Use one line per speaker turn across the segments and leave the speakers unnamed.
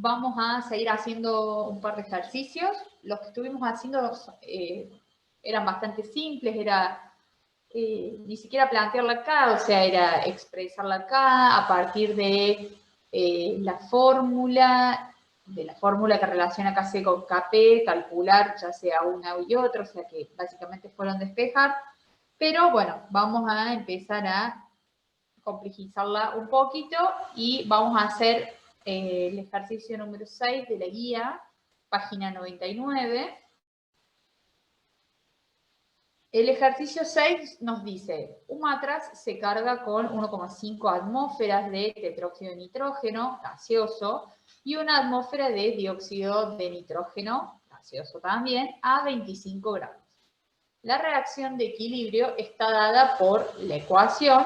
vamos a seguir haciendo un par de ejercicios. Los que estuvimos haciendo eran bastante simples, era ni siquiera plantearla acá, o sea, era expresarla acá a partir de la fórmula que relaciona KC con KP, calcular ya sea una y otra, o sea que básicamente fueron despejar. Pero bueno, vamos a empezar a complejizarla un poquito y vamos a hacer el ejercicio número 6 de la guía, página 99. El ejercicio 6 nos dice, un matraz se carga con 1,5 atmósferas de tetróxido de nitrógeno gaseoso y una atmósfera de dióxido de nitrógeno gaseoso también a 25 grados. La reacción de equilibrio está dada por la ecuación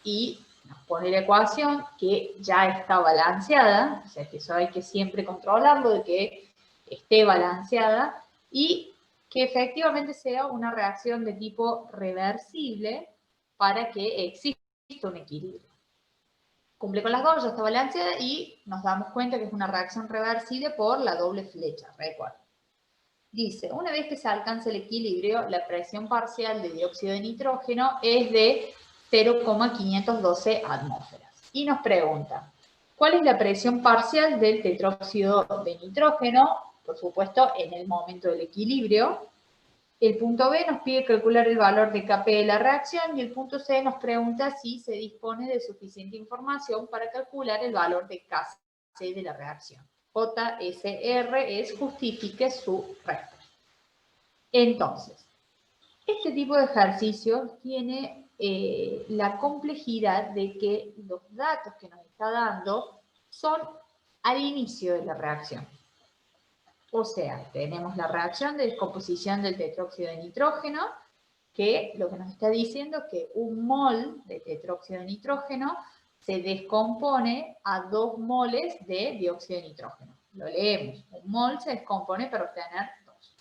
y nos pone la ecuación que ya está balanceada, o sea que eso hay que siempre controlarlo de que esté balanceada y que efectivamente sea una reacción de tipo reversible para que exista un equilibrio. Cumple con las dos, ya está balanceada y nos damos cuenta que es una reacción reversible por la doble flecha, recuerden. Dice, una vez que se alcanza el equilibrio, la presión parcial de dióxido de nitrógeno es de 0,512 atmósferas. Y nos pregunta, ¿cuál es la presión parcial del tetróxido de nitrógeno? Por supuesto, en el momento del equilibrio. El punto B nos pide calcular el valor de Kp de la reacción y el punto C nos pregunta si se dispone de suficiente información para calcular el valor de Kc de la reacción. JSR es justifique su respuesta. Entonces, este tipo de ejercicio tiene la complejidad de que los datos que nos está dando son al inicio de la reacción. O sea, tenemos la reacción de descomposición del tetróxido de nitrógeno, que lo que nos está diciendo es que un mol de tetróxido de nitrógeno se descompone a 2 moles de dióxido de nitrógeno. Lo leemos. Un mol se descompone para obtener 2.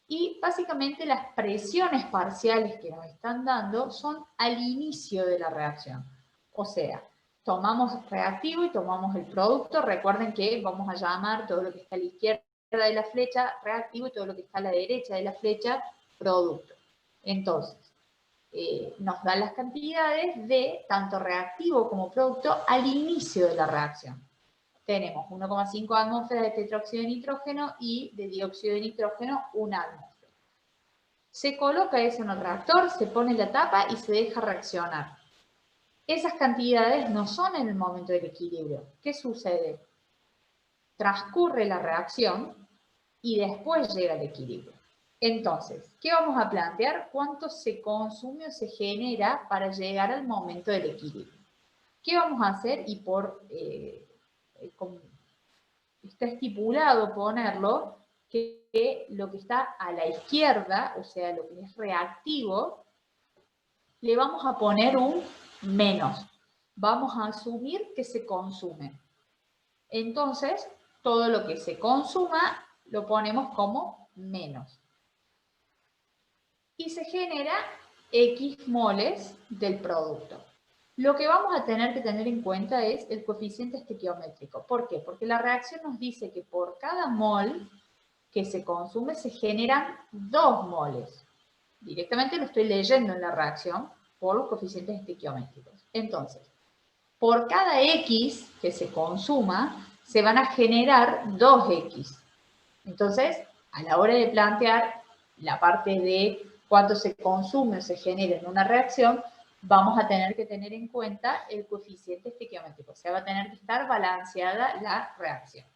Y básicamente las presiones parciales que nos están dando son al inicio de la reacción. O sea, tomamos reactivo y tomamos el producto. Recuerden que vamos a llamar todo lo que está a la izquierda de la flecha reactivo y todo lo que está a la derecha de la flecha producto. Entonces, nos dan las cantidades de tanto reactivo como producto al inicio de la reacción. Tenemos 1,5 atmósferas de tetróxido de nitrógeno y de dióxido de nitrógeno 1 atmósfera. Se coloca eso en el reactor, se pone la tapa y se deja reaccionar. Esas cantidades no son en el momento del equilibrio. ¿Qué sucede? Transcurre la reacción y después llega el equilibrio. Entonces, ¿qué vamos a plantear? ¿Cuánto se consume o se genera para llegar al momento del equilibrio? ¿Qué vamos a hacer? Y está estipulado ponerlo que lo que está a la izquierda, o sea, lo que es reactivo, le vamos a poner un menos. Vamos a asumir que se consume. Entonces, todo lo que se consuma lo ponemos como menos. Y se genera X moles del producto. Lo que vamos a tener que tener en cuenta es el coeficiente estequiométrico. ¿Por qué? Porque la reacción nos dice que por cada mol que se consume se generan 2 moles. Directamente lo estoy leyendo en la reacción por los coeficientes estequiométricos. Entonces, por cada X que se consuma, se van a generar 2X. Entonces, a la hora de plantear la parte de cuánto se consume o se genera en una reacción, vamos a tener que tener en cuenta el coeficiente estequiométrico. O sea, va a tener que estar balanceada la reacción.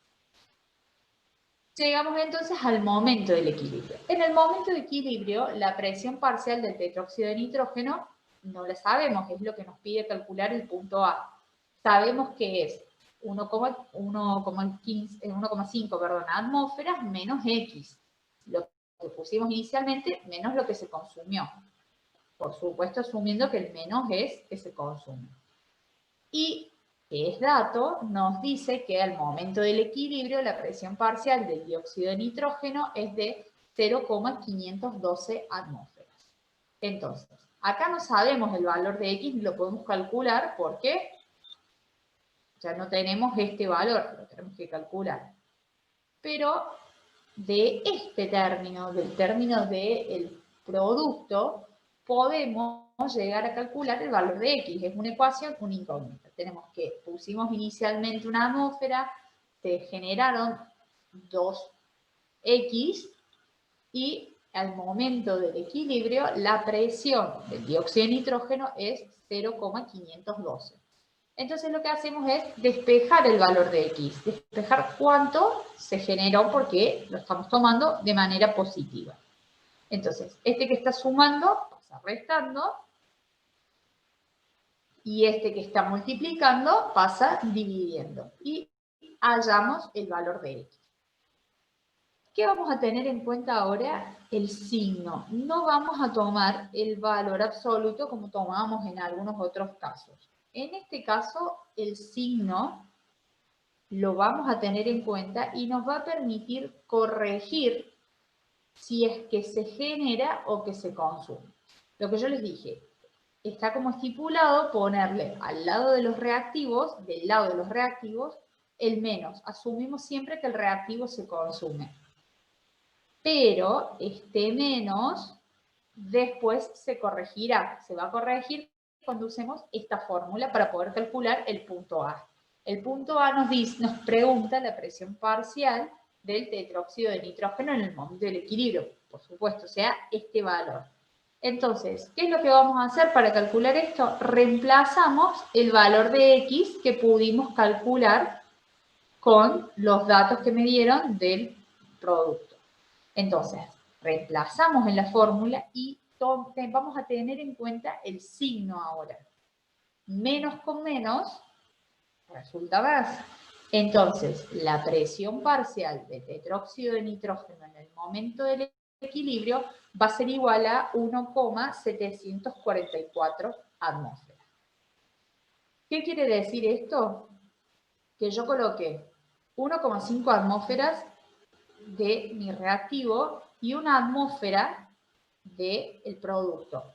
Llegamos entonces al momento del equilibrio. En el momento de equilibrio, la presión parcial del tetróxido de nitrógeno no la sabemos, es lo que nos pide calcular el punto A. Sabemos que es 1,5 atmósferas menos X. Lo que pusimos inicialmente menos lo que se consumió. Por supuesto, asumiendo que el menos es que se consume. Y es dato, nos dice que al momento del equilibrio la presión parcial del dióxido de nitrógeno es de 0,512 atmósferas. Entonces, acá no sabemos el valor de X, lo podemos calcular porque Ya no tenemos este valor, lo tenemos que calcular. Pero de este término, del término del producto, podemos llegar a calcular el valor de X. Es una ecuación, una incógnita. Tenemos que, pusimos inicialmente una atmósfera, se generaron 2X y al momento del equilibrio la presión del dióxido de nitrógeno es 0,512. Entonces lo que hacemos es despejar el valor de X, despejar cuánto se generó porque lo estamos tomando de manera positiva. Entonces, este que está sumando pasa restando y este que está multiplicando pasa dividiendo y hallamos el valor de X. ¿Qué vamos a tener en cuenta ahora? El signo. No vamos a tomar el valor absoluto como tomamos en algunos otros casos. En este caso, el signo lo vamos a tener en cuenta y nos va a permitir corregir si es que se genera o que se consume. Lo que yo les dije, está como estipulado ponerle al lado de los reactivos, del lado de los reactivos, el menos. Asumimos siempre que el reactivo se consume. Pero este menos después se corregirá. Se va a corregir cuando usemos esta fórmula para poder calcular el punto A. El punto A nos pregunta la presión parcial del tetróxido de nitrógeno en el momento del equilibrio, por supuesto, o sea, este valor. Entonces, ¿qué es lo que vamos a hacer para calcular esto? Reemplazamos el valor de X que pudimos calcular con los datos que me dieron del producto. Entonces, reemplazamos en la fórmula y vamos a tener en cuenta el signo ahora. Menos con menos resulta más. Entonces, la presión parcial de tetróxido de nitrógeno en el momento del equilibrio va a ser igual a 1,744 atmósferas. ¿Qué quiere decir esto? Que yo coloqué 1,5 atmósferas de mi reactivo y una atmósfera del producto.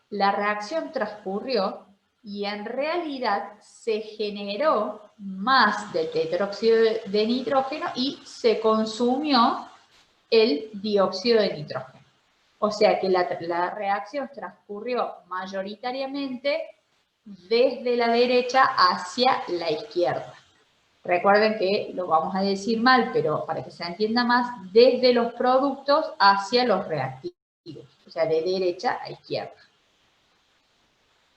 La reacción transcurrió y en realidad se generó más de tetróxido de nitrógeno y se consumió el dióxido de nitrógeno. O sea que la reacción transcurrió mayoritariamente desde la derecha hacia la izquierda. Recuerden que lo vamos a decir mal, pero para que se entienda más, desde los productos hacia los reactivos, o sea, de derecha a izquierda.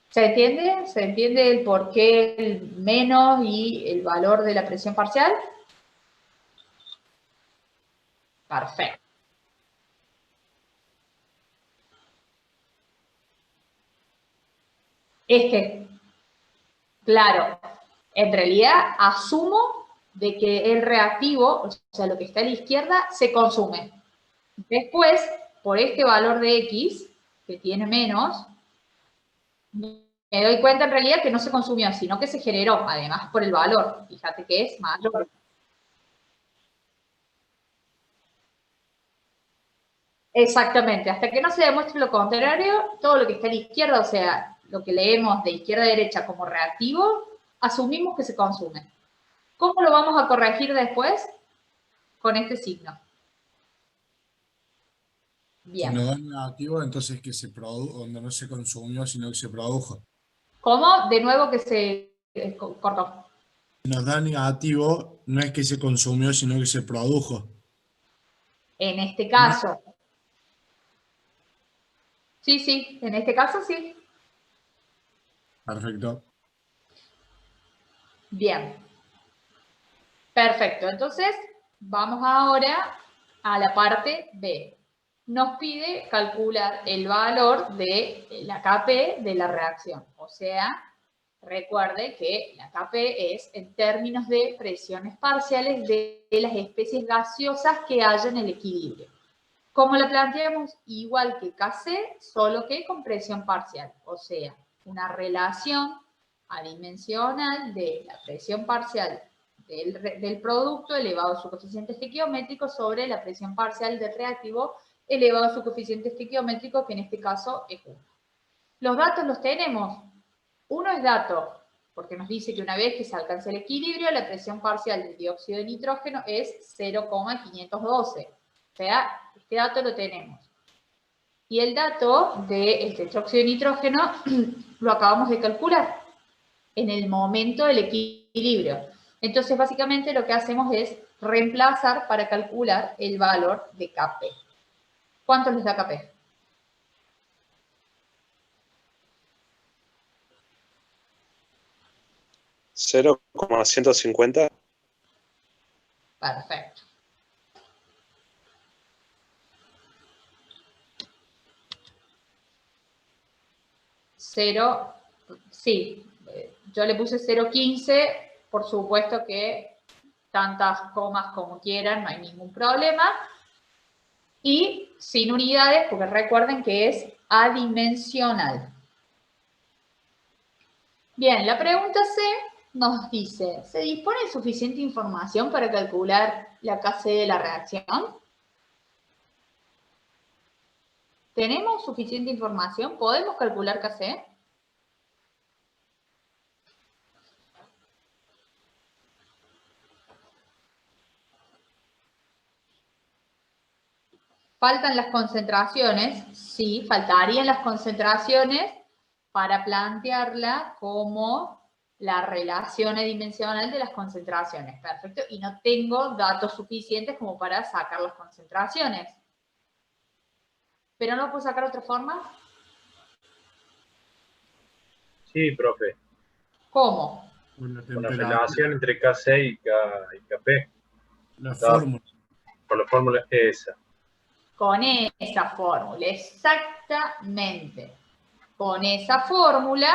¿Se entiende? ¿Se entiende el por qué el menos y el valor de la presión parcial? Perfecto. Es que, claro, en realidad asumo de que el reactivo, o sea, lo que está a la izquierda, se consume. Después, por este valor de X, que tiene menos, me doy cuenta en realidad que no se consumió, sino que se generó, además por el valor. Fíjate que es mayor. Exactamente, hasta que no se demuestre lo contrario, todo lo que está a la izquierda, o sea, lo que leemos de izquierda a derecha como reactivo, asumimos que se consume. ¿Cómo lo vamos a corregir después? Con este signo.
Si
Bien.
nos da negativo, entonces que se produjo, donde no se consumió, sino que se produjo.
¿Cómo? De nuevo que se cortó.
Si nos da negativo, no es que se consumió, sino que se produjo.
En este
¿No?
caso, sí, en este caso sí.
Perfecto.
Bien. Perfecto, entonces vamos ahora a la parte B. Nos pide calcular el valor de la Kp de la reacción. O sea, recuerde que la Kp es en términos de presiones parciales de las especies gaseosas que haya en el equilibrio. Como la planteamos, igual que Kc, solo que con presión parcial. O sea, una relación adimensional de la presión parcial del producto elevado a su coeficiente estequiométrico sobre la presión parcial del reactivo elevado a su coeficiente estequiométrico, que en este caso es 1. Los datos los tenemos. Uno es dato porque nos dice que una vez que se alcanza el equilibrio, la presión parcial del dióxido de nitrógeno es 0,512. O sea, este dato lo tenemos. Y el dato del tetróxido de nitrógeno lo acabamos de calcular en el momento del equilibrio. Entonces, básicamente lo que hacemos es reemplazar para calcular el valor de Kp. ¿Cuánto les da Kp?
¿0,150?
Perfecto. Cero, sí, yo le puse 0,15, por supuesto que tantas comas como quieran, no hay ningún problema. Y sin unidades, porque recuerden que es adimensional. Bien, la pregunta C nos dice, ¿se dispone de suficiente información para calcular la Kc de la reacción? ¿Tenemos suficiente información? ¿Podemos calcular Kc? ¿Faltan las concentraciones? Sí, faltarían las concentraciones para plantearla como la relación adimensional de las concentraciones. Perfecto. Y no tengo datos suficientes como para sacar las concentraciones. ¿Pero no lo puedo sacar de otra forma?
Sí, profe.
¿Cómo?
Con la
Con la
temperatura,
relación entre Kc y Kp.
la fórmula.
Por la fórmula esa.
Con esa fórmula, exactamente. Con esa fórmula,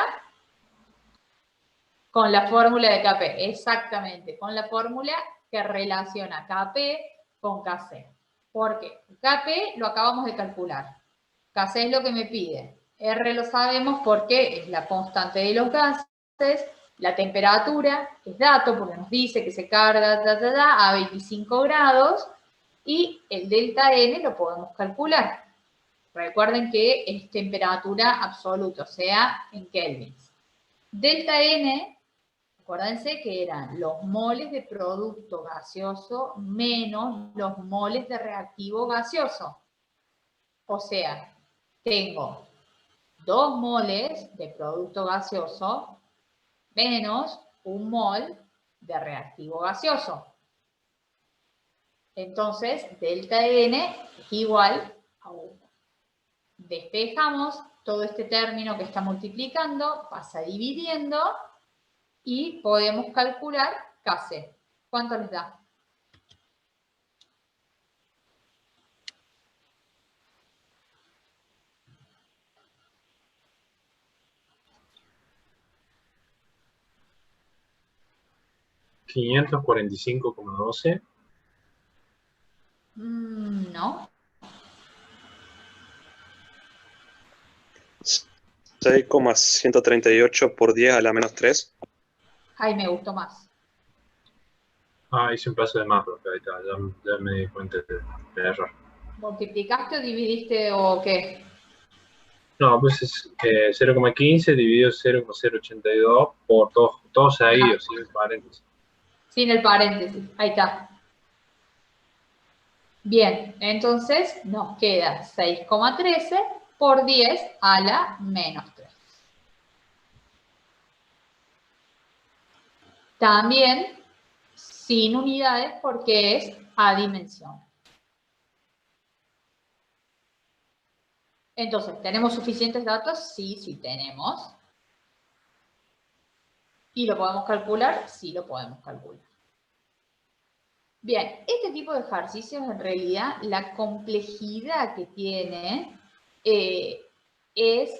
con la fórmula de Kp, exactamente. Con la fórmula que relaciona Kp con Kc. ¿Por qué? Kp lo acabamos de calcular. Kc es lo que me pide. R lo sabemos porque es la constante de los gases. La temperatura es dato porque nos dice que se carga a 25 grados. Y el delta N lo podemos calcular. Recuerden que es temperatura absoluta, o sea, en kelvins. Delta N, acuérdense que eran los moles de producto gaseoso menos los moles de reactivo gaseoso. O sea, tengo 2 moles de producto gaseoso menos 1 mol de reactivo gaseoso. Entonces, delta N es igual a 1. Despejamos todo este término que está multiplicando, pasa dividiendo y podemos calcular Kc. ¿Cuánto les da?
$545,12.
No.
6,138 por 10 a la menos 3.
Ay, me gustó más.
Ah, hice un paso de más, profe. Ahí está, ya me di cuenta del error.
¿Multiplicaste o dividiste o qué?
No, pues es 0,15 dividido 0,082 por todos seguidos, sin paréntesis.
Sin el paréntesis. Ahí está. Bien, entonces nos queda 6,13 por 10 a la menos 3. También sin unidades porque es adimensional. Entonces, ¿tenemos suficientes datos? Sí, sí tenemos. ¿Y lo podemos calcular? Sí, lo podemos calcular. Bien, este tipo de ejercicios en realidad la complejidad que tiene es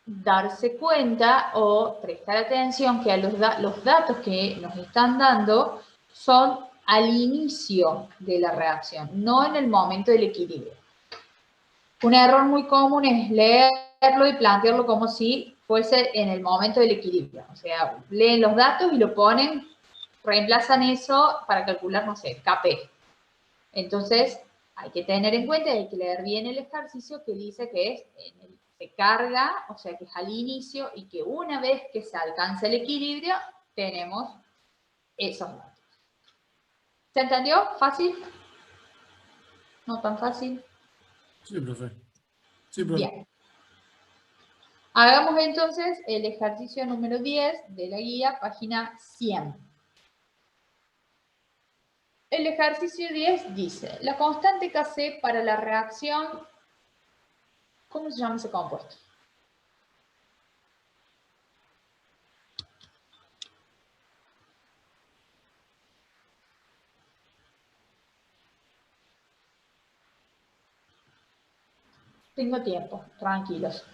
darse cuenta o prestar atención que los datos que nos están dando son al inicio de la reacción, no en el momento del equilibrio. Un error muy común es leerlo y plantearlo como si fuese en el momento del equilibrio. O sea, leen los datos y lo ponen, reemplazan eso para calcular, no sé, Kp. Entonces, hay que tener en cuenta y hay que leer bien el ejercicio que dice que es en el se carga, o sea que es al inicio, y que una vez que se alcanza el equilibrio, tenemos esos datos. ¿Se entendió? ¿Fácil? ¿No tan fácil?
Sí, profe. Sí, profe.
Bien. Hagamos entonces el ejercicio número 10 de la guía, página 100. El ejercicio 10 dice, la constante Kc para la reacción, ¿cómo se llama ese compuesto? Tengo tiempo, tranquilos.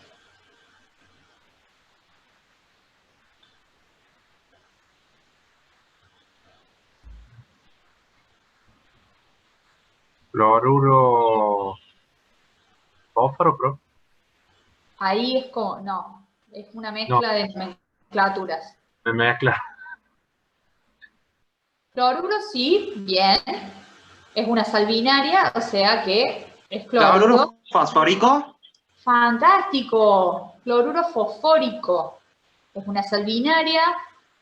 Cloruro fósforo, pro.
Ahí es como, no, es una
No,
mezcla de nomenclaturas.
me mezcla.
Cloruro sí, bien, es una salvinaria, o sea que es
¿Cloruro
cloruro.
fosfórico?
Fantástico, cloruro fosfórico. Es una salvinaria,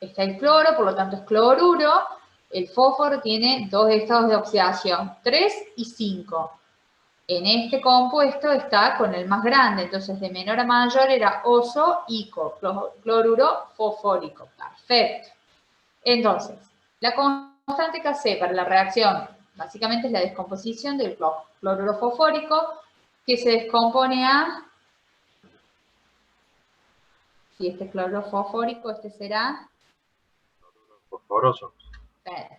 está el cloro, por lo tanto es cloruro. El fósforo tiene dos estados de oxidación, 3 y 5. En este compuesto está con el más grande, entonces de menor a mayor era oso-ico, cloruro fosfórico. Perfecto. Entonces, la constante Kc para la reacción básicamente es la descomposición del cloruro fosfórico, que se descompone a, si este es cloruro fosfórico, este será
Fosforoso.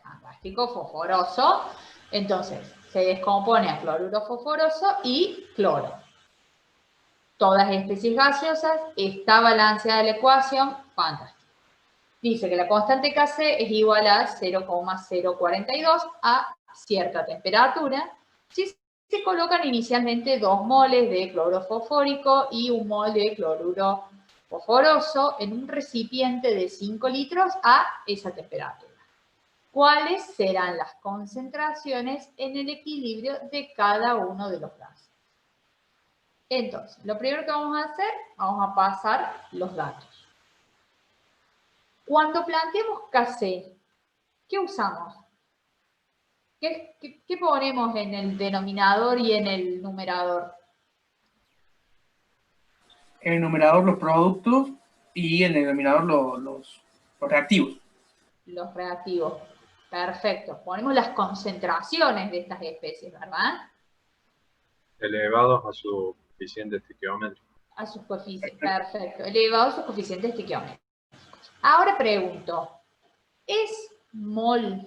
fantástico, fosforoso. Entonces, se descompone a cloruro fosforoso y cloro. Todas especies gaseosas, está balanceada la ecuación, fantástico. Dice que la constante Kc es igual a 0,042 a cierta temperatura. Si se colocan inicialmente 2 moles de cloro fosfórico y 1 mol de cloruro fosforoso en un recipiente de 5 litros a esa temperatura. ¿Cuáles serán las concentraciones en el equilibrio de cada uno de los gases? Entonces, lo primero que vamos a hacer, vamos a pasar los datos. Cuando planteamos Kc, ¿qué usamos? ¿Qué ponemos en el denominador y en el numerador?
En el numerador los productos y en el denominador los reactivos.
Los reactivos. Perfecto. Ponemos las concentraciones de estas especies, ¿verdad?
Elevados a su coeficiente estequiométrico.
A sus coeficientes. Perfecto. Elevados a sus coeficientes estequiométricos. Ahora pregunto, ¿es mol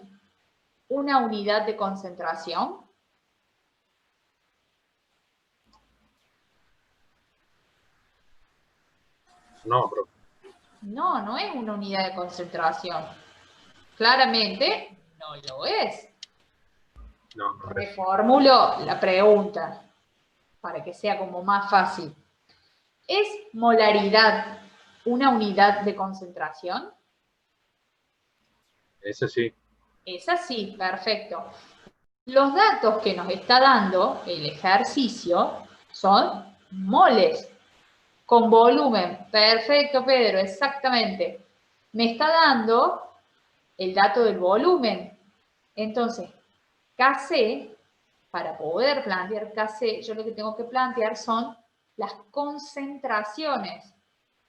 una unidad de concentración?
No, profe.
No, no es una unidad de concentración. Claramente no lo es.
No, no es.
Reformulo la pregunta para que sea como más fácil. ¿Es molaridad una unidad de concentración?
Ese sí.
Es así, perfecto. Los datos que nos está dando el ejercicio son moles con volumen. Perfecto, Pedro, exactamente. Me está dando el dato del volumen. Entonces, Kc, para poder plantear Kc, yo lo que tengo que plantear son las concentraciones,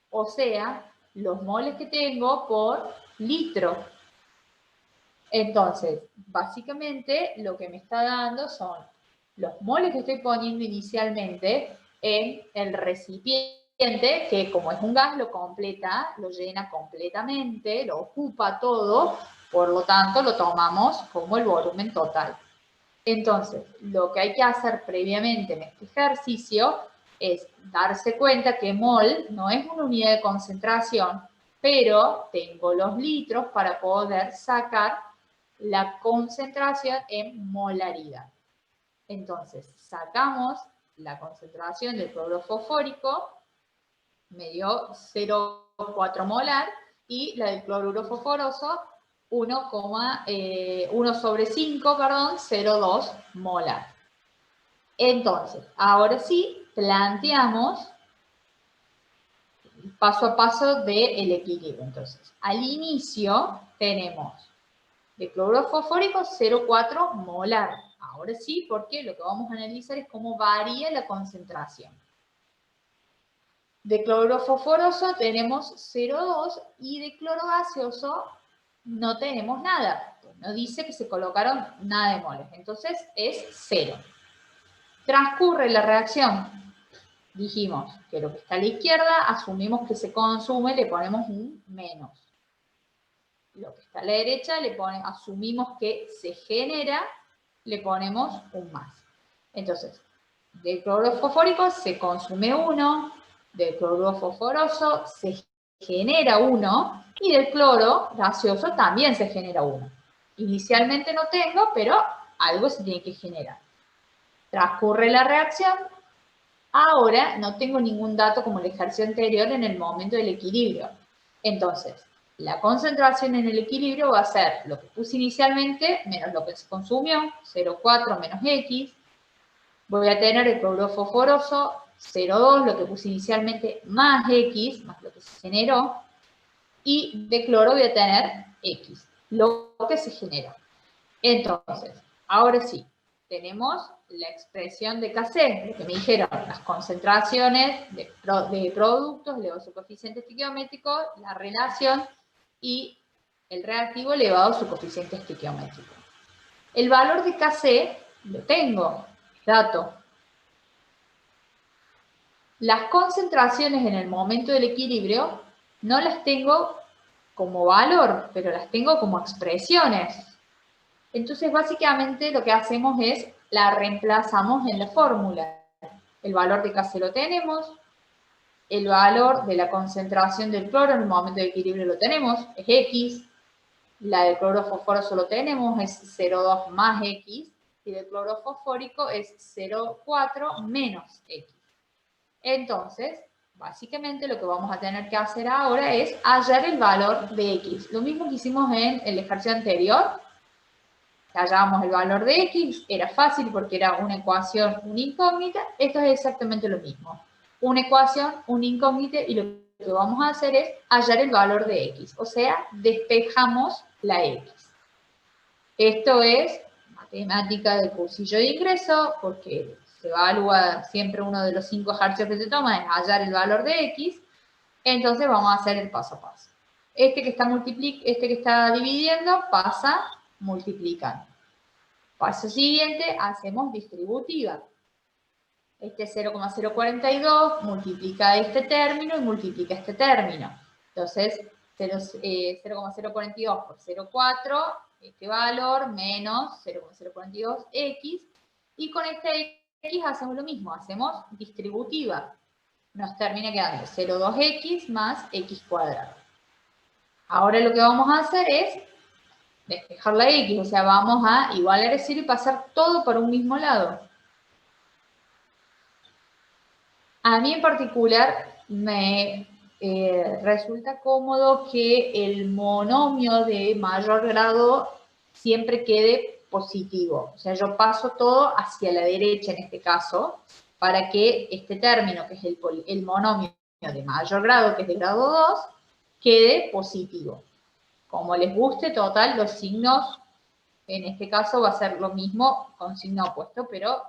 o sea, los moles que tengo por litro. Entonces, básicamente lo que me está dando son los moles que estoy poniendo inicialmente en el recipiente, que como es un gas, lo completa, lo llena completamente, lo ocupa todo, por lo tanto lo tomamos como el volumen total. Entonces, lo que hay que hacer previamente en este ejercicio es darse cuenta que mol no es una unidad de concentración, pero tengo los litros para poder sacar la concentración en molaridad. Entonces, sacamos la concentración del cloruro fosfórico, me dio 0,4 molar, y la del cloruro fosforoso 1 sobre 5, perdón, 0,2 molar. Entonces, ahora sí, planteamos paso a paso del equilibrio. Entonces, al inicio tenemos de cloruro fosfórico 0,4 molar. Ahora sí, porque lo que vamos a analizar es cómo varía la concentración. De cloruro fosforoso tenemos 0,2 y de cloro gaseoso no tenemos nada. No dice que se colocaron nada de moles. Entonces es 0. Transcurre la reacción. Dijimos que lo que está a la izquierda, asumimos que se consume, le ponemos un menos. Lo que está a la derecha, asumimos que se genera, le ponemos un más. Entonces, del cloruro fosfórico se consume 1, del cloruro fosforoso se genera 1 y del cloro gaseoso también se genera 1. Inicialmente no tengo, pero algo se tiene que generar. Transcurre la reacción. Ahora no tengo ningún dato como el ejercicio anterior en el momento del equilibrio. Entonces, la concentración en el equilibrio va a ser lo que puse inicialmente menos lo que se consumió, 0,4 menos X. Voy a tener el cloruro fosforoso, 0,2, lo que puse inicialmente, más X, más lo que se generó. Y de cloro voy a tener X, lo que se generó. Entonces, ahora sí, tenemos la expresión de Kc, lo que me dijeron, las concentraciones de productos elevado a su coeficiente estequiométrico, la relación y el reactivo elevado a su coeficiente estequiométrico. El valor de Kc lo tengo, dato. Las concentraciones en el momento del equilibrio no las tengo como valor, pero las tengo como expresiones. Entonces, básicamente, lo que hacemos es, la reemplazamos en la fórmula. El valor de Kc lo tenemos, el valor de la concentración del cloro en el momento de equilibrio lo tenemos, es X, la del cloro fosforoso lo tenemos, es 0,2 más X, y del cloro fosfórico es 0,4 menos X. Entonces, básicamente lo que vamos a tener que hacer ahora es hallar el valor de X. Lo mismo que hicimos en el ejercicio anterior. Hallábamos el valor de X, era fácil porque era una ecuación, una incógnita. Esto es exactamente lo mismo. Una ecuación, una incógnita, y lo que vamos a hacer es hallar el valor de X. O sea, despejamos la X. Esto es matemática del cursillo de ingreso, porque se evalúa siempre uno de los 5 ejercicios que se toma, es hallar el valor de X. Entonces vamos a hacer el paso a paso. Este que está dividiendo pasa multiplicando. Paso siguiente, hacemos distributiva. Este 0,042 multiplica este término y multiplica este término. Entonces, 0,042 por 0,4, este valor, menos 0,042x. Y con este x hacemos lo mismo, hacemos distributiva. Nos termina quedando 0,2x más x cuadrado. Ahora lo que vamos a hacer es despejar la X, o sea, vamos a igualar el 0 y pasar todo para un mismo lado. A mí en particular me resulta cómodo que el monomio de mayor grado siempre quede positivo. O sea, yo paso todo hacia la derecha en este caso, para que este término, que es el monomio de mayor grado, que es de grado 2, quede positivo. Como les guste, total, los signos, en este caso va a ser lo mismo con signo opuesto, pero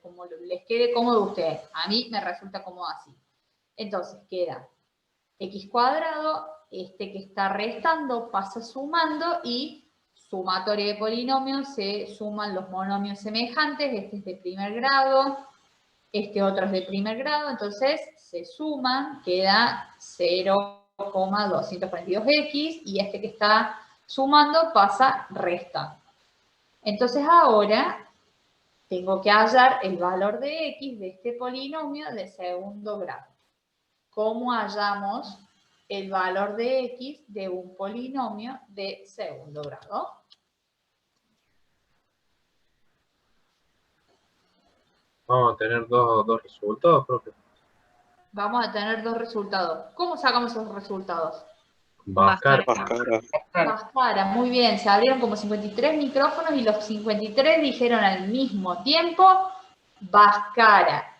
como les quede cómodo a ustedes. A mí me resulta cómodo así. Entonces queda x cuadrado, este que está restando pasa sumando y sumatoria de polinomios se suman los monomios semejantes, este es de primer grado, este otro es de primer grado, entonces se suman, queda 0,242x y este que está sumando pasa restando. Entonces ahora tengo que hallar el valor de x de este polinomio de segundo grado. ¿Cómo hallamos el valor de x de un polinomio de segundo grado?
Vamos a tener dos resultados, profe.
Vamos a tener dos resultados. ¿Cómo sacamos esos resultados?
Bhaskara.
Bhaskara, muy bien. Se abrieron como 53 micrófonos y los 53 dijeron al mismo tiempo Bhaskara.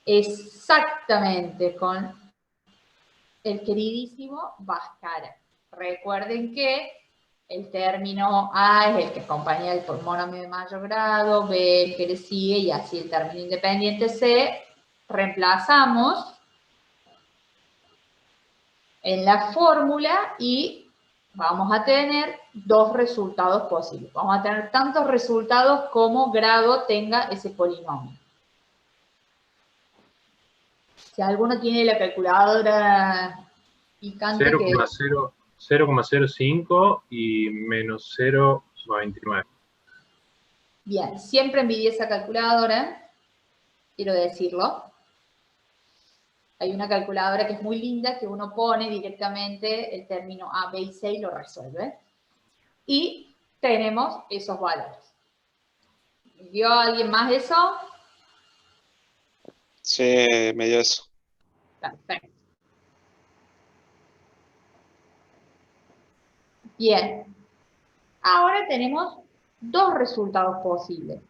Exactamente, con el queridísimo Bhaskara. Recuerden que el término A es el que acompaña el monomio de mayor grado, B el que le sigue, y así el término independiente C. Reemplazamos en la fórmula y vamos a tener dos resultados posibles. Vamos a tener tantos resultados como grado tenga ese polinomio. Si alguno tiene la calculadora picante que...
0,05 y menos 0,29.
Bien, siempre envidié esa calculadora, quiero decirlo. Hay una calculadora que es muy linda, que uno pone directamente el término A, B y C y lo resuelve. Y tenemos esos valores. ¿Vio alguien más eso?
Sí, me dio eso.
Perfecto. Bien. Ahora tenemos dos resultados posibles.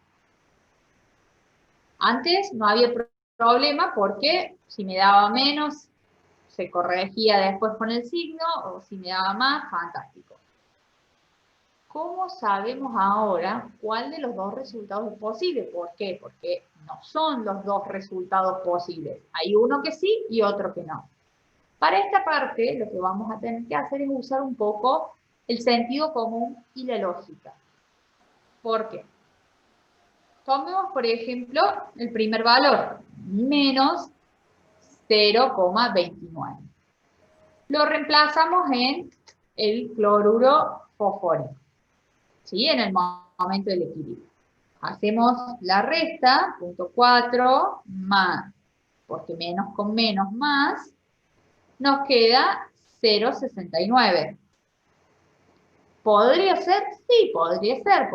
Antes no había problema porque si me daba menos, se corregía después con el signo, o si me daba más, fantástico. ¿Cómo sabemos ahora cuál de los dos resultados es posible? ¿Por qué? Porque no son los dos resultados posibles. Hay uno que sí y otro que no. Para esta parte, lo que vamos a tener que hacer es usar un poco el sentido común y la lógica. ¿Por qué? Tomemos, por ejemplo, el primer valor, menos 0,29. Lo reemplazamos en el cloruro fosfórico, ¿sí? En el momento del equilibrio. Hacemos la resta, punto 4, más, porque menos con menos más, nos queda 0,69. ¿Podría ser? Sí, podría ser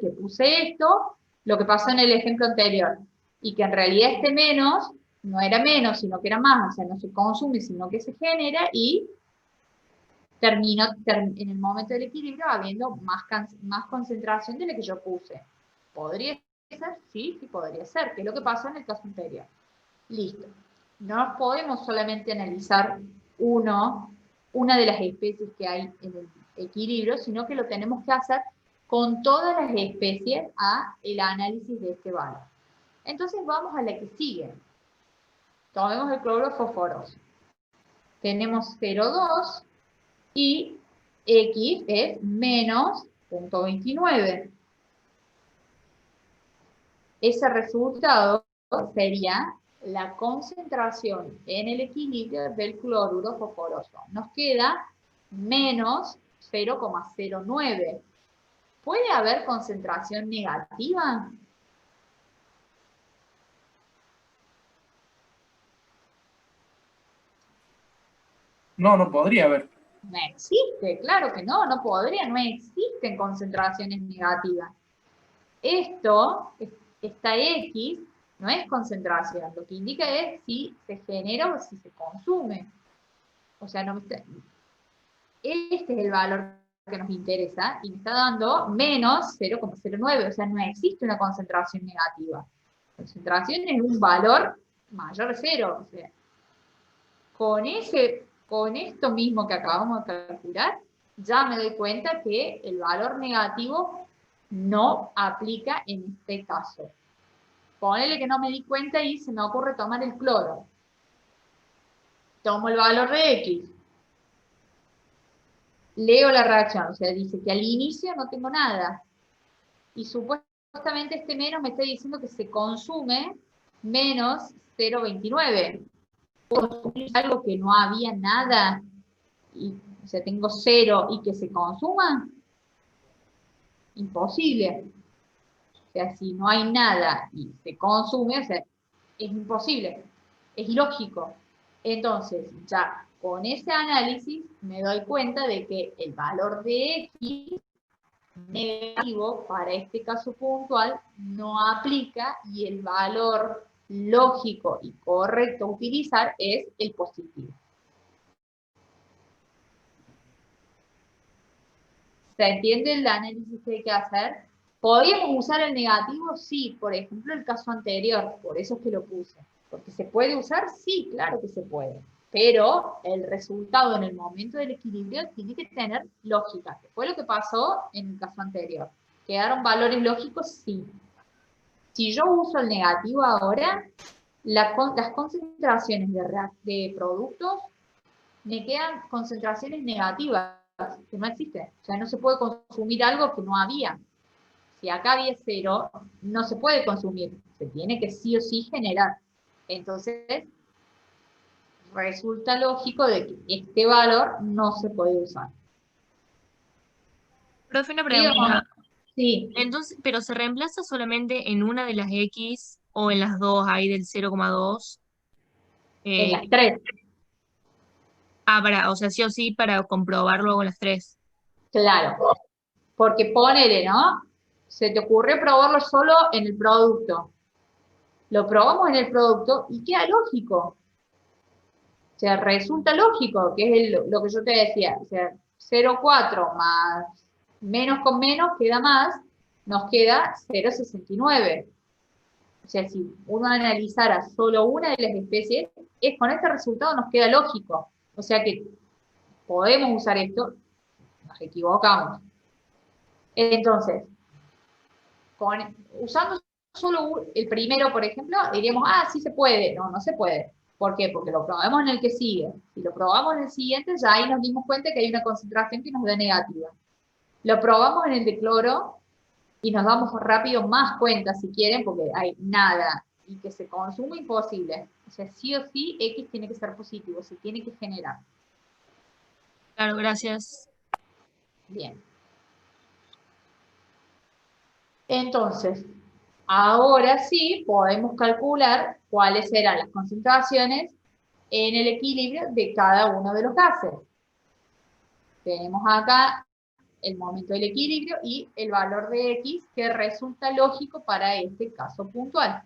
que puse esto, lo que pasó en el ejemplo anterior, y que en realidad este menos no era menos, sino que era más, o sea, no se consume, sino que se genera, y terminó en el momento del equilibrio habiendo más concentración de la que yo puse. ¿Podría ser? Sí, sí podría ser, que es lo que pasó en el caso anterior. Listo. No podemos solamente analizar una de las especies que hay en el equilibrio, sino que lo tenemos que hacer con todas las especies a el análisis de este valor. Entonces vamos a la que sigue. Tomemos el cloruro fosforoso. Tenemos 0,2 y X es menos 0,29. Ese resultado sería la concentración en el equilibrio del cloruro fosforoso. Nos queda menos 0,09. ¿Puede haber concentración negativa?
No, no podría haber.
No existe, claro que no, no podría, no existen concentraciones negativas. Esta X, no es concentración, lo que indica es si se genera o si se consume. O sea, este es el valor que nos interesa y me está dando menos 0,09, o sea, no existe una concentración negativa. La concentración es un valor mayor a 0. O sea, con esto mismo que acabamos de calcular, ya me doy cuenta que el valor negativo no aplica en este caso. Ponele que no me di cuenta y se me ocurre tomar el cloro. Tomo el valor de X. Leo la reacción, o sea, dice que al inicio no tengo nada. Y supuestamente este menos me está diciendo que se consume menos 0,29. ¿Puedo consumir algo que no había nada? O sea, tengo 0 y que se consuma. Imposible. O sea, si no hay nada y se consume, o sea, es imposible, es ilógico. Entonces, ya con ese análisis me doy cuenta de que el valor de X negativo para este caso puntual no aplica y el valor lógico y correcto a utilizar es el positivo. ¿Se entiende el análisis que hay que hacer? ¿Podríamos usar el negativo? Sí, por ejemplo, el caso anterior, por eso es que lo puse. ¿Porque se puede usar? Sí, claro que se puede. Pero el resultado en el momento del equilibrio tiene que tener lógica, que fue lo que pasó en el caso anterior. ¿Quedaron valores lógicos? Sí. Si yo uso el negativo ahora, las concentraciones de productos me quedan concentraciones negativas, que no existen. O sea, no se puede consumir algo que no había. Si acá había 0, no se puede consumir. Se tiene que sí o sí generar. Entonces, resulta lógico de que este valor no se puede usar.
Profe, una
¿Sí o no?
pregunta.
Sí,
Entonces, ¿pero se reemplaza solamente en una de las X o en las dos ahí del 0,2?
en las 3.
O sea, sí o sí para comprobar luego en las 3.
Claro. Porque ponele, ¿no? Se te ocurre probarlo solo en el producto. Lo probamos en el producto y queda lógico. O sea, resulta lógico, que es lo que yo te decía. O sea, 0,4 más menos con menos queda más, nos queda 0,69. O sea, si uno analizara solo una de las especies, con este resultado nos queda lógico. O sea que podemos usar esto, nos equivocamos. Entonces, usando solo el primero, por ejemplo, diríamos, sí se puede. No, no se puede. ¿Por qué? Porque lo probamos en el que sigue. Si lo probamos en el siguiente, ya ahí nos dimos cuenta que hay una concentración que nos da negativa. Lo probamos en el de cloro y nos damos rápido más cuenta, si quieren, porque hay nada y que se consume imposible. O sea, sí o sí, X tiene que ser positivo, se tiene que generar.
Claro, gracias.
Bien. Entonces, ahora sí podemos calcular cuáles serán las concentraciones en el equilibrio de cada uno de los gases. Tenemos acá el momento del equilibrio y el valor de X que resulta lógico para este caso puntual.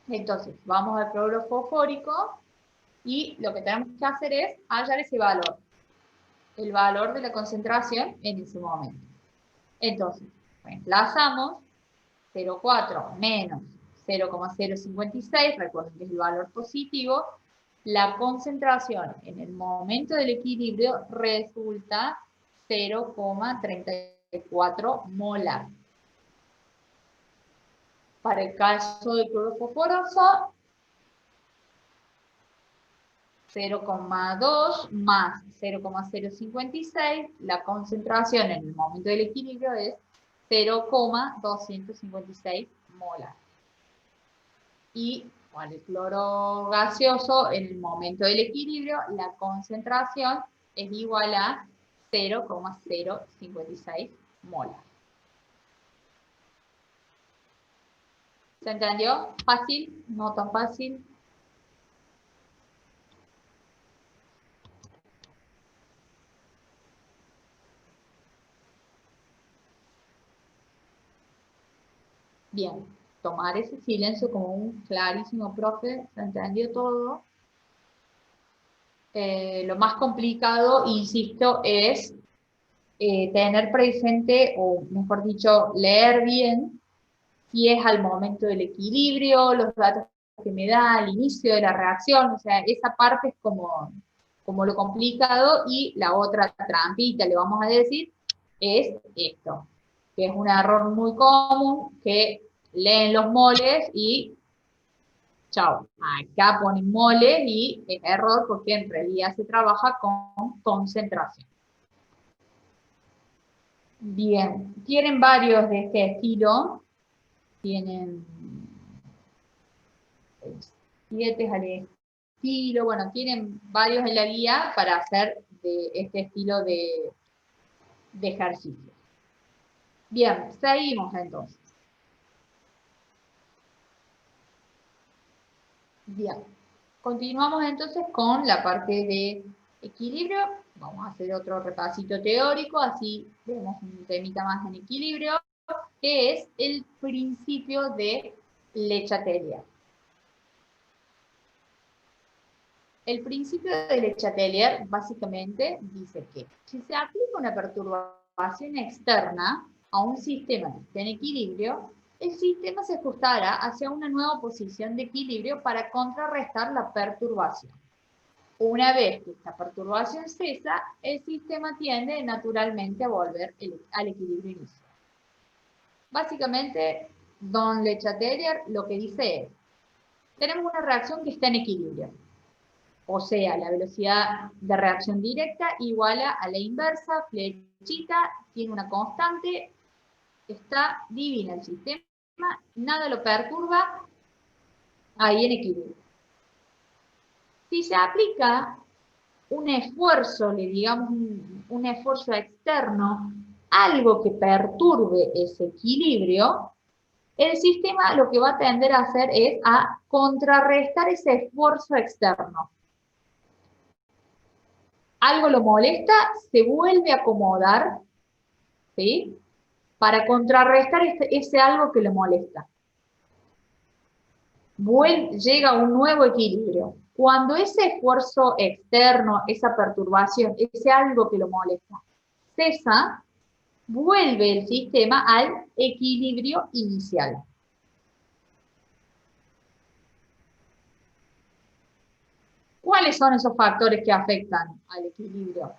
Entonces, vamos al cloruro fosfórico y lo que tenemos que hacer es hallar ese valor, el valor de la concentración en ese momento. Entonces, reemplazamos 0,4 menos 0,056, recuerden que es el valor positivo, la concentración en el momento del equilibrio resulta 0,34 molar. Para el caso del cloruro fosforoso, 0,2 más 0,056, la concentración en el momento del equilibrio es 0,256 molar. Y para el cloro gaseoso, en el momento del equilibrio, la concentración es igual a 0,056 molar. ¿Se entendió? ¿Fácil? ¿No tan fácil? Bien, tomar ese silencio como un clarísimo profe, ¿se entendió todo? Lo más complicado, insisto, es tener presente, o mejor dicho, leer bien, si es al momento del equilibrio, los datos que me da al inicio de la reacción, o sea, esa parte es como lo complicado, y la otra trampita, le vamos a decir, es esto, que es un error muy común, que leen los moles y chao, acá ponen moles y es error porque en realidad se trabaja con concentración. Bien, tienen varios de este estilo, tienen 7 al estilo, bueno, tienen varios en la guía para hacer de este estilo de ejercicio. Bien, seguimos entonces. Bien, continuamos entonces con la parte de equilibrio. Vamos a hacer otro repasito teórico, así vemos un temita más en equilibrio, que es el principio de Le Chatelier. El principio de Le Chatelier básicamente dice que si se aplica una perturbación externa a un sistema que esté en equilibrio, el sistema se ajustará hacia una nueva posición de equilibrio para contrarrestar la perturbación. Una vez que esta perturbación cesa, el sistema tiende naturalmente a volver al equilibrio inicial. Básicamente, Don Le Chatelier lo que dice es, tenemos una reacción que está en equilibrio. O sea, la velocidad de reacción directa igual a la inversa, flechita, tiene una constante, está divina el sistema, nada lo perturba, ahí en equilibrio. Si se aplica un esfuerzo, le digamos un esfuerzo externo, algo que perturbe ese equilibrio, el sistema lo que va a tender a hacer es a contrarrestar ese esfuerzo externo. Algo lo molesta, se vuelve a acomodar, ¿sí? Para contrarrestar ese algo que lo molesta. Llega a un nuevo equilibrio. Cuando ese esfuerzo externo, esa perturbación, ese algo que lo molesta, cesa, vuelve el sistema al equilibrio inicial. ¿Cuáles son esos factores que afectan al equilibrio?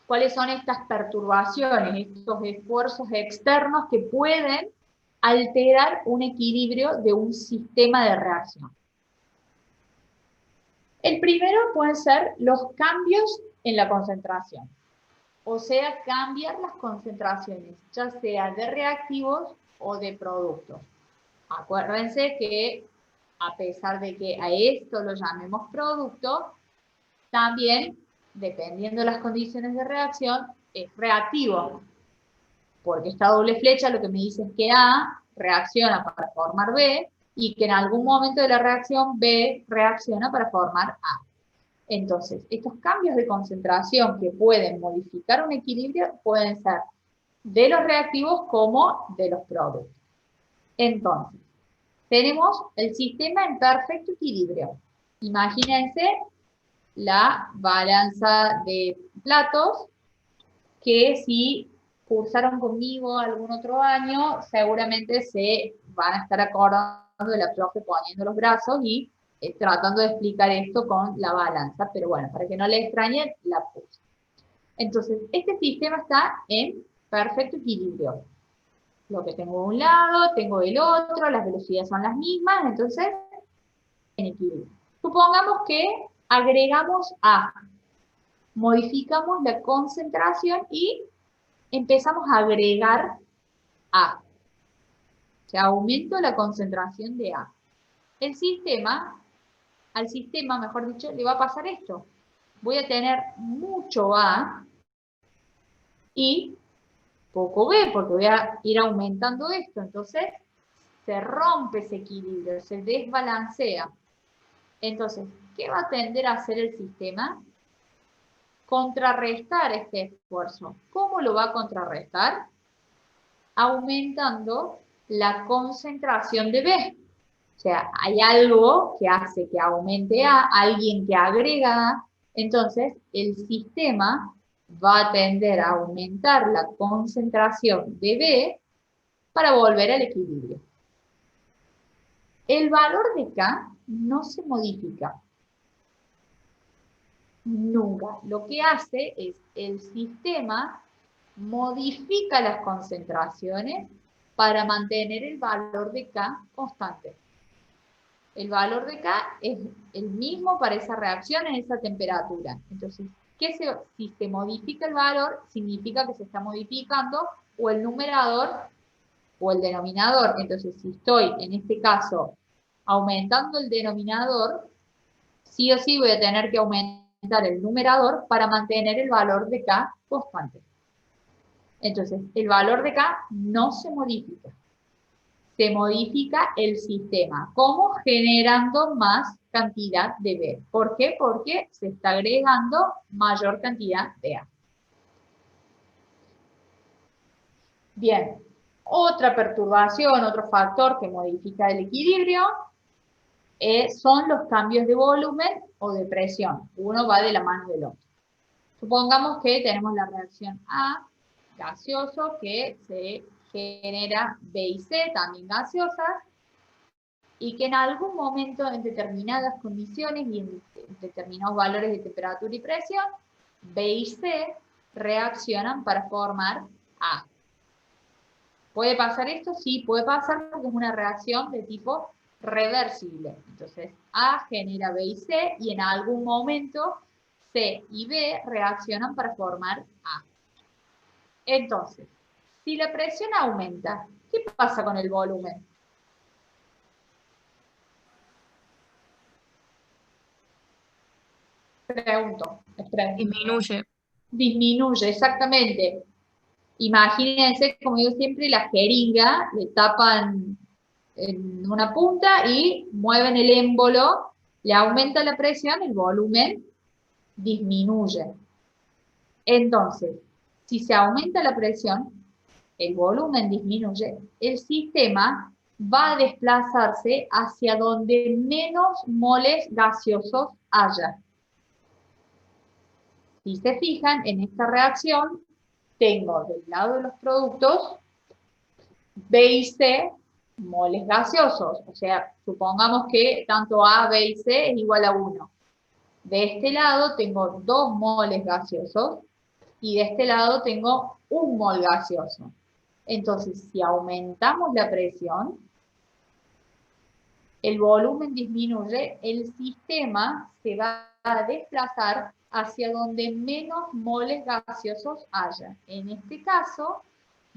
¿Cuáles son estas perturbaciones, estos esfuerzos externos que pueden alterar un equilibrio de un sistema de reacción? El primero pueden ser los cambios en la concentración. O sea, cambiar las concentraciones, ya sea de reactivos o de productos. Acuérdense que, a pesar de que a esto lo llamemos producto, también, dependiendo de las condiciones de reacción, es reactivo. Porque esta doble flecha lo que me dice es que A reacciona para formar B, y que en algún momento de la reacción B reacciona para formar A. Entonces, estos cambios de concentración que pueden modificar un equilibrio pueden ser de los reactivos como de los productos. Entonces, tenemos el sistema en perfecto equilibrio. Imagínense la balanza de platos, que si cursaron conmigo algún otro año, seguramente se van a estar acordando de la profe poniendo los brazos y tratando de explicar esto con la balanza, pero bueno, para que no le extrañen, la puse. Entonces, este sistema está en perfecto equilibrio. Lo que tengo de un lado, tengo del otro, las velocidades son las mismas, entonces, en equilibrio. Supongamos que agregamos A, modificamos la concentración y empezamos a agregar A. O sea, aumento la concentración de A. Al sistema, mejor dicho, le va a pasar esto. Voy a tener mucho A y poco B, porque voy a ir aumentando esto. Entonces, se rompe ese equilibrio, se desbalancea. Entonces, ¿qué va a tender a hacer el sistema? Contrarrestar este esfuerzo. ¿Cómo lo va a contrarrestar? Aumentando la concentración de B. O sea, hay algo que hace que aumente A, alguien que agrega A, entonces el sistema va a tender a aumentar la concentración de B para volver al equilibrio. El valor de K no se modifica. Nunca. Lo que hace es el sistema modifica las concentraciones para mantener el valor de K constante. El valor de K es el mismo para esa reacción en esa temperatura. Entonces, si se modifica el valor, significa que se está modificando o el numerador o el denominador. Entonces, si estoy, en este caso, aumentando el denominador, sí o sí voy a tener que aumentar el numerador para mantener el valor de K constante. Entonces, el valor de K no se modifica. Se modifica el sistema. ¿Cómo? Generando más cantidad de B. ¿Por qué? Porque se está agregando mayor cantidad de A. Bien. Otra perturbación, otro factor que modifica el equilibrio son los cambios de volumen o de presión. Uno va de la mano del otro. Supongamos que tenemos la reacción A, gaseoso, que se genera B y C, también gaseosas, y que en algún momento, en determinadas condiciones y en determinados valores de temperatura y presión, B y C reaccionan para formar A. ¿Puede pasar esto? Sí, puede pasar porque es una reacción de tipo reversible. Entonces, A genera B y C, y en algún momento C y B reaccionan para formar A. Entonces, si la presión aumenta, ¿qué pasa con el volumen? Pregunto.
Disminuye.
Disminuye, exactamente. Imagínense, como digo siempre, la jeringa, le tapan en una punta y mueven el émbolo, le aumenta la presión, el volumen disminuye. Entonces, si se aumenta la presión, el volumen disminuye, el sistema va a desplazarse hacia donde menos moles gaseosos haya. Si se fijan, en esta reacción, tengo del lado de los productos B y C moles gaseosos. O sea, supongamos que tanto A, B y C es igual a 1. De este lado tengo 2 moles gaseosos y de este lado tengo 1 mol gaseoso. Entonces, si aumentamos la presión, el volumen disminuye, el sistema se va a desplazar hacia donde menos moles gaseosos haya. En este caso,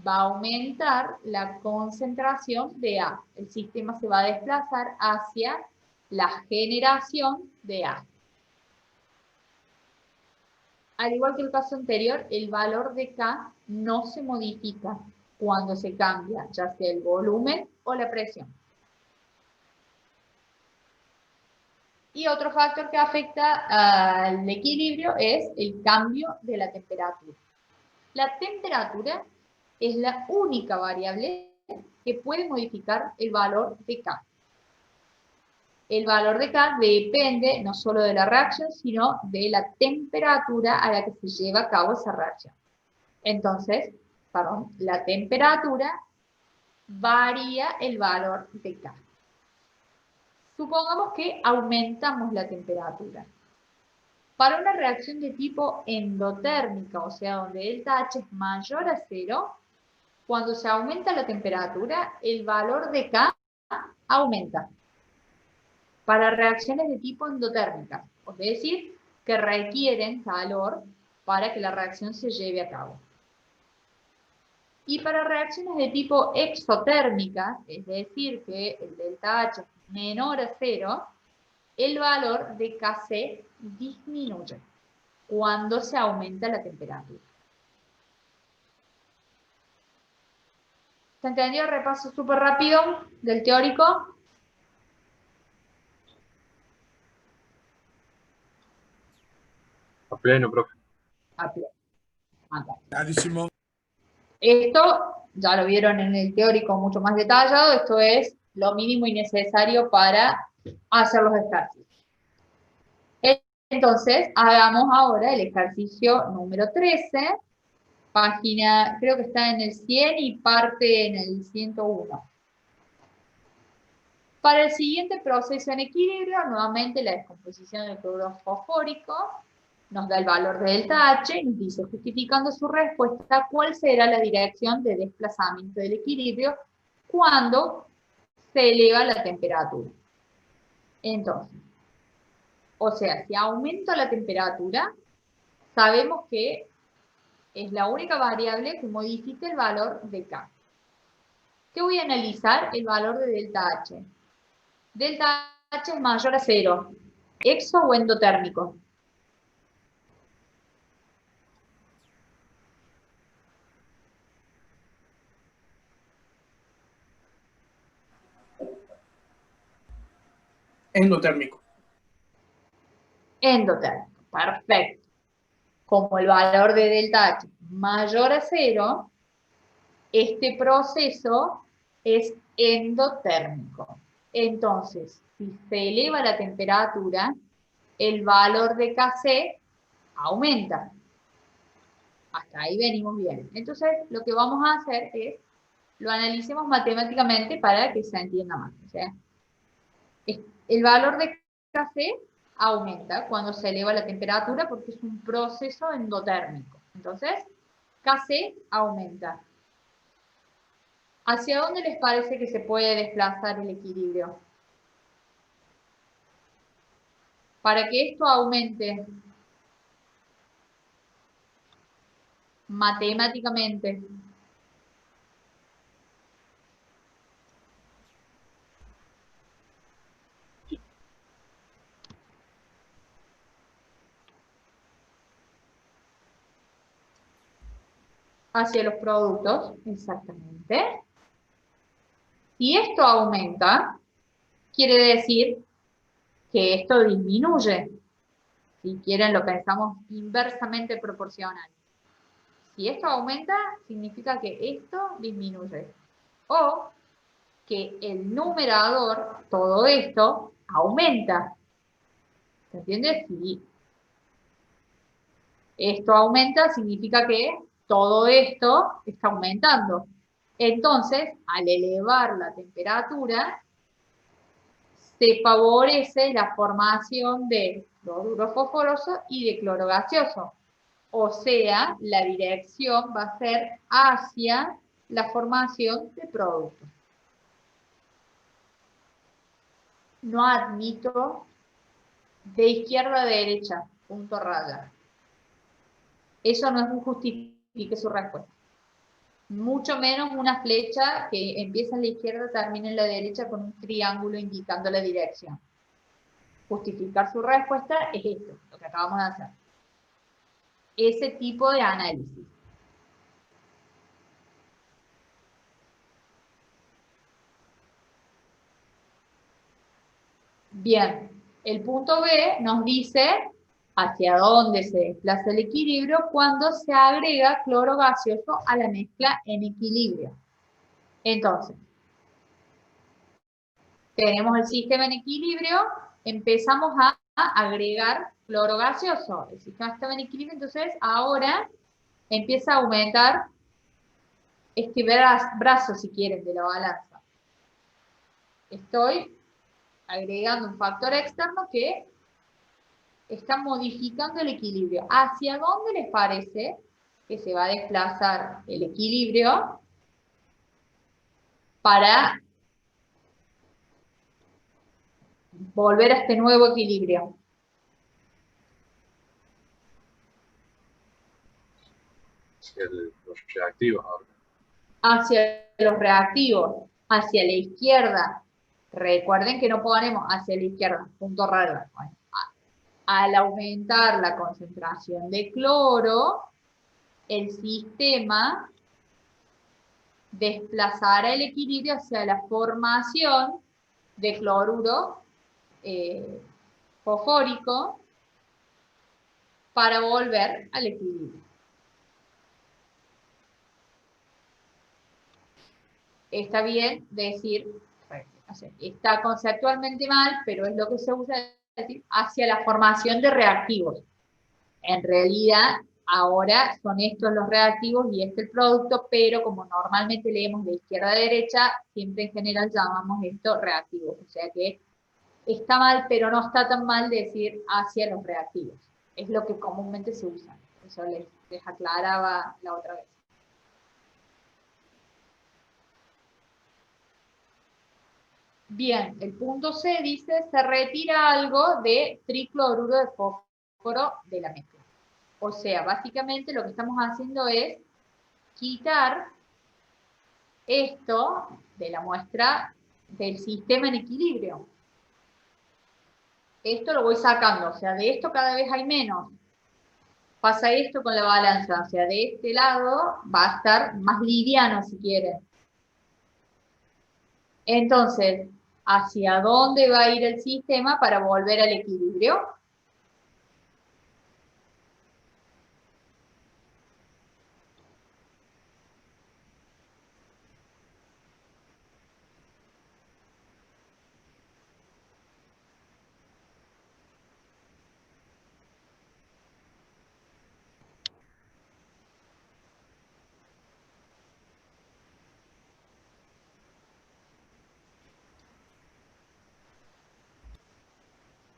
va a aumentar la concentración de A. El sistema se va a desplazar hacia la generación de A. Al igual que el caso anterior, el valor de K no se modifica cuando se cambia, ya sea el volumen o la presión. Y otro factor que afecta al equilibrio es el cambio de la temperatura. La temperatura es la única variable que puede modificar el valor de K. El valor de K depende no solo de la reacción, sino de la temperatura a la que se lleva a cabo esa reacción. Entonces, la temperatura varía el valor de K. Supongamos que aumentamos la temperatura. Para una reacción de tipo endotérmica, o sea, donde delta H es mayor a 0, cuando se aumenta la temperatura, el valor de K aumenta. Para reacciones de tipo endotérmica, es decir, que requieren calor para que la reacción se lleve a cabo. Y para reacciones de tipo exotérmica, es decir, que el delta H es menor a 0, el valor de Kc disminuye cuando se aumenta la temperatura. ¿Se entendió el repaso súper rápido del teórico?
A pleno, profe.
A pleno. Fantástico.
Clarísimo.
Esto ya lo vieron en el teórico mucho más detallado, esto es lo mínimo y necesario para hacer los ejercicios. Entonces, hagamos ahora el ejercicio número 13, página, creo que está en el 100 y parte en el 101. Para el siguiente proceso en equilibrio, nuevamente la descomposición del cloruro fosfórico nos da el valor de delta H y nos dice, justificando su respuesta, cuál será la dirección de desplazamiento del equilibrio cuando se eleva la temperatura. Entonces, o sea, si aumenta la temperatura, sabemos que es la única variable que modifica el valor de K. ¿Qué voy a analizar? El valor de delta H. Delta H es mayor a 0. ¿Exo o endotérmico?
Endotérmico.
Endotérmico. Perfecto. Como el valor de delta H es mayor a 0, este proceso es endotérmico. Entonces, si se eleva la temperatura, el valor de Kc aumenta. Hasta ahí venimos bien. Entonces, lo que vamos a hacer es lo analicemos matemáticamente para que se entienda más. O sea, el valor de Kc aumenta cuando se eleva la temperatura porque es un proceso endotérmico. Entonces, Kc aumenta. ¿Hacia dónde les parece que se puede desplazar el equilibrio? Para que esto aumente matemáticamente, hacia los productos, exactamente. Si esto aumenta, quiere decir que esto disminuye. Si quieren, lo pensamos inversamente proporcional. Si esto aumenta, significa que esto disminuye. O que el numerador, todo esto, aumenta. ¿Se entiende? Si esto aumenta, significa que todo esto está aumentando. Entonces, al elevar la temperatura, se favorece la formación de cloruro fosforoso y de cloro gaseoso. O sea, la dirección va a ser hacia la formación de productos. No admito de izquierda a derecha, punto raya. Eso no es un justifique su respuesta. Mucho menos una flecha que empieza en la izquierda, termina en la derecha con un triángulo indicando la dirección. Justificar su respuesta es esto, lo que acabamos de hacer. Ese tipo de análisis. Bien, el punto B nos dice hacia dónde se desplaza el equilibrio cuando se agrega cloro gaseoso a la mezcla en equilibrio. Entonces, tenemos el sistema en equilibrio, empezamos a agregar cloro gaseoso. El sistema está en equilibrio, entonces ahora empieza a aumentar este brazo, si quieren, de la balanza. Estoy agregando un factor externo que está modificando el equilibrio. ¿Hacia dónde les parece que se va a desplazar el equilibrio para volver a este nuevo equilibrio?
Hacia los reactivos ahora.
Hacia los reactivos, hacia la izquierda. Recuerden que no ponemos hacia la izquierda, punto raro. Bueno, al aumentar la concentración de cloro, el sistema desplazará el equilibrio hacia la formación de cloruro fosfórico para volver al equilibrio. Está bien decir, está conceptualmente mal, pero es lo que se usa decir, hacia la formación de reactivos. En realidad, ahora son estos los reactivos y este el producto, pero como normalmente leemos de izquierda a derecha, siempre en general llamamos esto reactivos. O sea que está mal, pero no está tan mal decir hacia los reactivos. Es lo que comúnmente se usa. Eso les aclaraba la otra vez. Bien, el punto C dice, se retira algo de tricloruro de fósforo de la mezcla. O sea, básicamente lo que estamos haciendo es quitar esto de la muestra del sistema en equilibrio. Esto lo voy sacando, o sea, de esto cada vez hay menos. Pasa esto con la balanza, o sea, de este lado va a estar más liviano si quieren. Entonces, ¿hacia dónde va a ir el sistema para volver al equilibrio?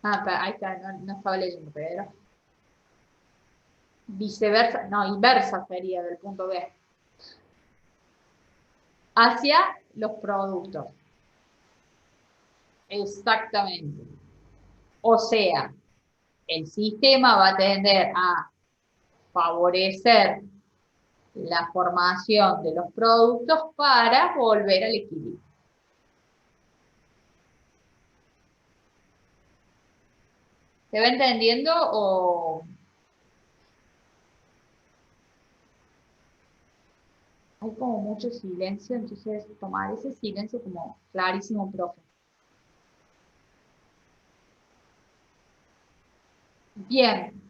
Ahí está, no estaba leyendo, Pedro. Viceversa, no, inversa sería del punto B. Hacia los productos. Exactamente. O sea, el sistema va a tender a favorecer la formación de los productos para volver al equilibrio. ¿Se va entendiendo o...? Hay como mucho silencio, entonces tomar ese silencio como clarísimo, profe. Bien.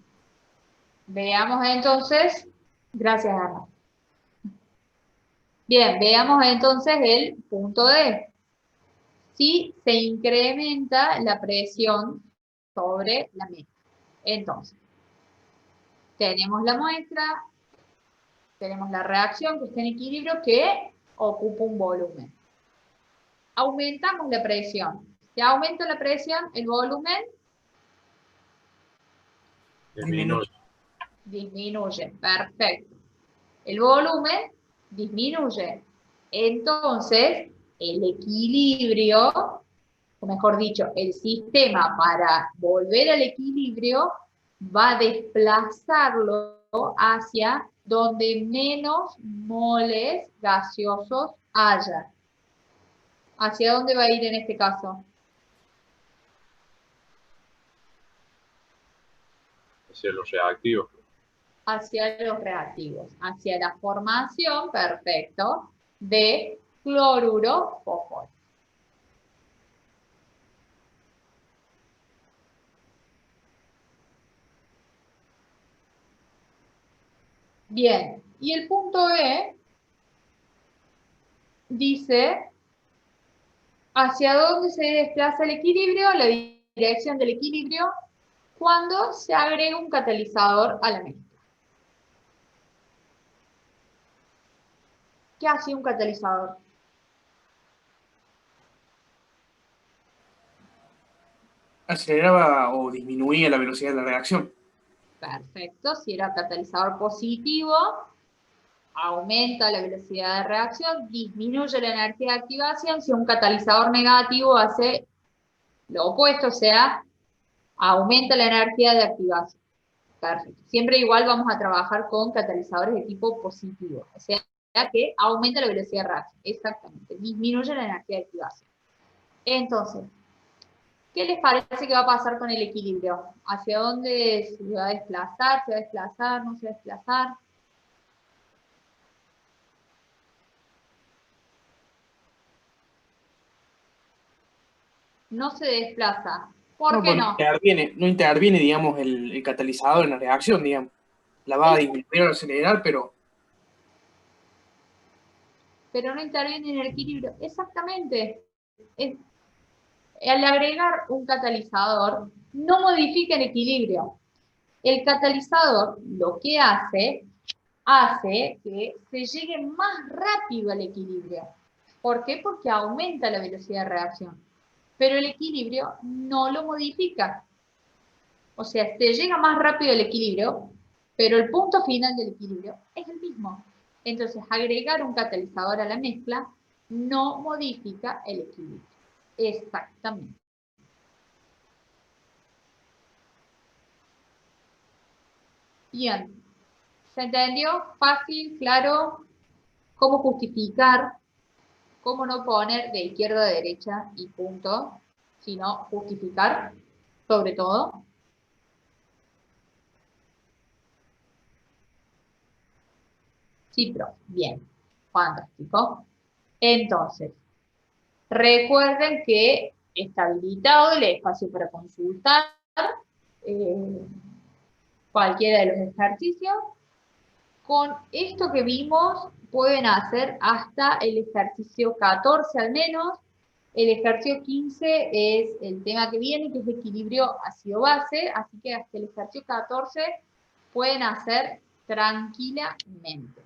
Veamos entonces. Gracias, Ana. Bien, veamos entonces el punto D. Si se incrementa la presión sobre la mezcla. Entonces, tenemos la muestra, tenemos la reacción que está en equilibrio que ocupa un volumen. Aumentamos la presión. Si aumenta la presión, el volumen disminuye. Perfecto. El volumen disminuye. Entonces, el equilibrio, o mejor dicho, el sistema para volver al equilibrio va a desplazarlo hacia donde menos moles gaseosos haya. ¿Hacia dónde va a ir en este caso?
Hacia los reactivos.
Hacia los reactivos, hacia la formación, perfecto, de cloruro fosfórico. Bien, y el punto E dice hacia dónde se desplaza el equilibrio, la dirección del equilibrio, cuando se agrega un catalizador a la mezcla. ¿Qué hace un catalizador?
Aceleraba o disminuía la velocidad de la reacción.
Perfecto, si era catalizador positivo, aumenta la velocidad de reacción, disminuye la energía de activación. Si un catalizador negativo hace lo opuesto, o sea, aumenta la energía de activación. Perfecto. Siempre igual vamos a trabajar con catalizadores de tipo positivo, o sea, que aumenta la velocidad de reacción. Exactamente, disminuye la energía de activación. Entonces, ¿qué les parece que va a pasar con el equilibrio? ¿Hacia dónde se va a desplazar? ¿Se va a desplazar? ¿No se va a desplazar? No se desplaza. ¿Por qué no?
No interviene, digamos, el catalizador en la reacción, digamos. La va a disminuir o acelerar, pero
no interviene en el equilibrio. Exactamente. Al agregar un catalizador, no modifica el equilibrio. El catalizador lo que hace que se llegue más rápido al equilibrio. ¿Por qué? Porque aumenta la velocidad de reacción. Pero el equilibrio no lo modifica. O sea, se llega más rápido al equilibrio, pero el punto final del equilibrio es el mismo. Entonces, agregar un catalizador a la mezcla no modifica el equilibrio. Exactamente. Bien. ¿Se entendió? Fácil, claro. ¿Cómo justificar? ¿Cómo no poner de izquierda a derecha y punto? Sino justificar, sobre todo. Sí, profe. Bien. Fantástico. Entonces, recuerden que está habilitado el espacio para consultar cualquiera de los ejercicios. Con esto que vimos, pueden hacer hasta el ejercicio 14 al menos. El ejercicio 15 es el tema que viene, que es equilibrio ácido-base, así que hasta el ejercicio 14 pueden hacer tranquilamente.